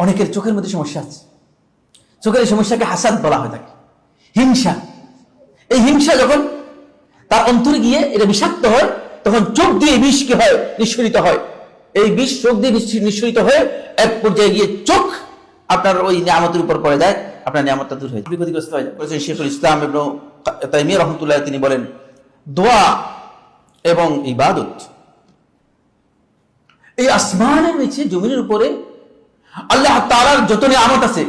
অনেকের চোখের মধ্যে সমস্যা আছে, চোখের এই সমস্যাকে হাসাদ বলা হয় থাকে, হিংসা। এই হিংসা যখন তার অন্তরে গিয়ে এটা বিষাক্ত হয়, তখন চোখ দিয়ে বিষ কি হয়, নিঃসরিত হয়। এই বিষ চোখ দিয়ে নিঃসরিত হয়ে এক পর্যায়ে গিয়ে চোখ আপনার ওই নিয়ামতের উপর পড়ে যায়, আপনার নিয়ামতটা দূর হয়ে যায়, ক্ষতিগ্রস্ত হয়ে যায়। শেখুল ইসলাম ইবনে তাইমিয়া রাহমাতুল্লাহ তিনি বলেন, দোয়া এবং ইবাদত এই আসমানের নিচে জমিনের উপরে আল্লাহ তাআলার যত নিয়ামত আছে,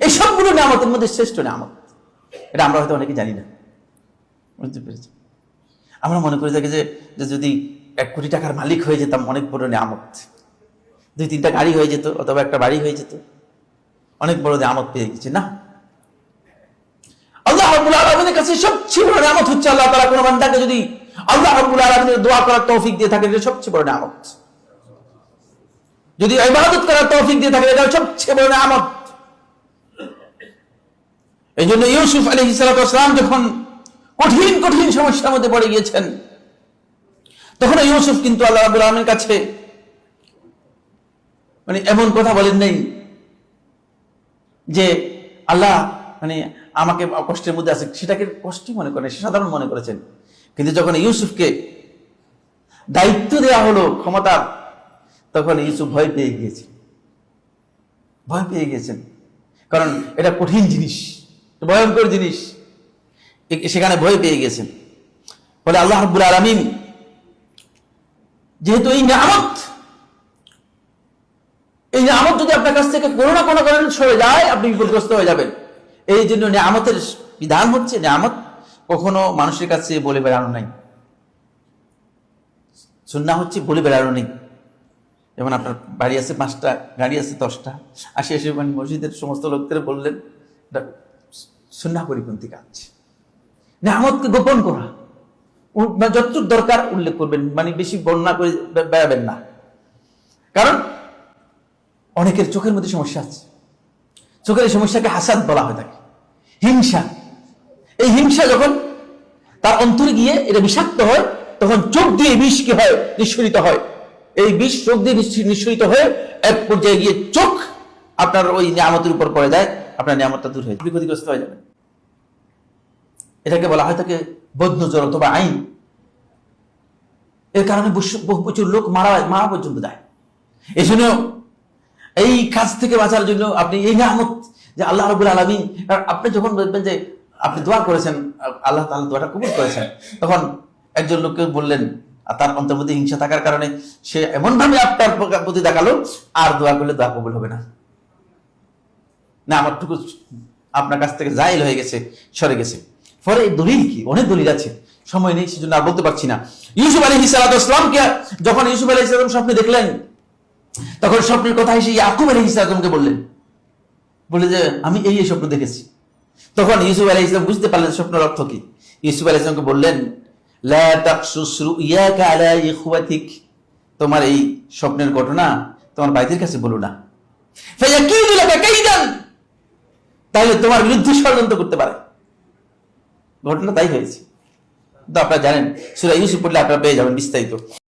এই সবগুলো নিয়ামতের মধ্যে শ্রেষ্ঠ নিয়ামত। এটা আমরা হয়তো অনেকে জানি না, বুঝতে পেরেছি? আমরা মনে করি থাকি যে যদি 1 কোটি টাকার মালিক হয়ে যেতাম অনেক বড় নিয়ামত, 2-3টা গাড়ি হয়ে যেত, অথবা একটা বাড়ি হয়ে যেত, অনেক বড় নিয়ামত পেয়ে গেছি। না, আল্লাহ রাব্বুল আলামিনের কাছে সবচেয়ে বড় নিয়ামত হচ্ছে আল্লাহ তাআলা কোন বান্দাকে যদি আল্লাহ রাব্বুল আলামিনের দোয়া করার তৌফিক দিয়ে থাকে, এটা সবচেয়ে বড় নিয়ামত। যদি ইবাদত করার তৌফিক দিয়ে থাকে, এটা সবচেয়ে বড় নিয়ামত। এই জন্য ইউসুফ আলাইহিস সালাম যখন কঠিন কঠিন সমস্যার মধ্যে পড়ে গিয়েছেন, তখন ইউসুফ কিন্তু আল্লাহ রাব্বুল আলামিনের কাছে মানে এমন কথা বলেন নাই যে আল্লাহ মানে আমাকে কষ্টের মধ্যে আছে, সেটাকে কষ্ট মনে করেন, সাধারণ মনে করেছেন। কিন্তু যখন ইউসুফকে দায়িত্ব দেওয়া হলো ক্ষমতা, তখন ইউসুফ ভয় পেয়ে গিয়েছেন। কারণ এটা কঠিন জিনিস, ভয়ঙ্কর জিনিস, সেখানে ভয় পেয়ে গেছেন। বলে আল্লাহ রাব্বুল আলামিন যেহেতু এই নিয়ামত যদি আপনার কাছ থেকে কোনো না কোনো কারণে সরে যায়, আপনি বিপদগ্রস্ত হয়ে যাবেন। এই জন্য নিয়ামতের বিধান হচ্ছে, নিয়ামত কখনো মানুষের কাছে বলে বেড়ানো নাই, সুন্নাহ হচ্ছে বলে বেড়ানো নেই। যেমন আপনার বাড়ি আছে 5টা, গাড়ি আছে 10টা, এসে মানে মসজিদের সমস্ত লোকদের বললেন, সুন্নাহ পরিপন্থী কাজ। নিয়ামতকে গোপন করা, যতটুকু দরকার উল্লেখ করবেন, মানে বেশি বর্ণনা করে বেড়াবেন না। কারণ অনেকের চোখের মধ্যে সমস্যা আছে, চোখের এই সমস্যাকে হাসাদ বলা হয় থাকে, হিংসা। এই হিংসা যখন তার অন্তরে গিয়ে এটা বিষাক্ত হয়, তখন চোখ দিয়ে বিষ কি হয়, নিঃসরিত হয়। এই বিষ চোখ দিয়ে নিঃসরিত হয়ে এক পর্যায়ে গিয়ে চোখ আপনার ওই নিয়ামতের উপর পড়ে যায়, আপনার নিয়ামতটা দূর হয়ে ক্ষতিগ্রস্ত হয়ে যাবে। এটাকে বলা হয় থাকে বদনজর অথবা আইন। এর কারণে বহু প্রচুর লোক মারা পর্যন্ত যায়। এই জন্য এই কাজ থেকে বাঁচার জন্য আপনি এই নিয়ামত যে আল্লাহ রাব্বুল আলামিন, আপনি যখন বলবেন যে আপনি দোয়া করেছেন, আল্লাহ তাআলা দোয়াটা কবুল করেছেন, তখন একজন লোককে বললেন, আর তার অন্তর মধ্যে হিংসা থাকার কারণে সে এমন ভাবে আপনার প্রতি দেখালো, আর দোয়া করলে দোয়া কবুল হবে না, আমারটুকু আপনার কাছ থেকে জায়েল হয়ে গেছে, সরে গেছে। ফলে এই দলিল কি, অনেক দলিল আছে, সময় নেই, সেজন্য আর বলতে পারছি না। ইউসুফ আলাইহিস সালামকে যখন ইউসুফ আলাইহিস সালাম স্বপ্নে দেখলেন, তখন স্বপ্নের কথা এসে ইয়াকুব আলাইহিস সালামকে বললেন, বলে যে আমি এই স্বপ্ন দেখেছি। তখন ইউসুফ আলাইহিস সালাম বুঝতে পারলেন স্বপ্নের অর্থ কি। ইউসুফ আলাইহিস সালামকে বললেন, লা তাকসুস রুইয়াকা আলা ইখওয়াতিক, তোমার এই স্বপ্নের ঘটনা তোমার ভাইদের কাছে বলো না, ফায়াকিদু লাকা কাইদান, তাহলে তোমার বিরুদ্ধে ষড়যন্ত্র করতে পারে। ঘটনা তাই হয়েছে। তো আপনারা জানেন, সূরা ইউসুফ পড়লে আপনারা পেয়ে যাবেন বিস্তারিত।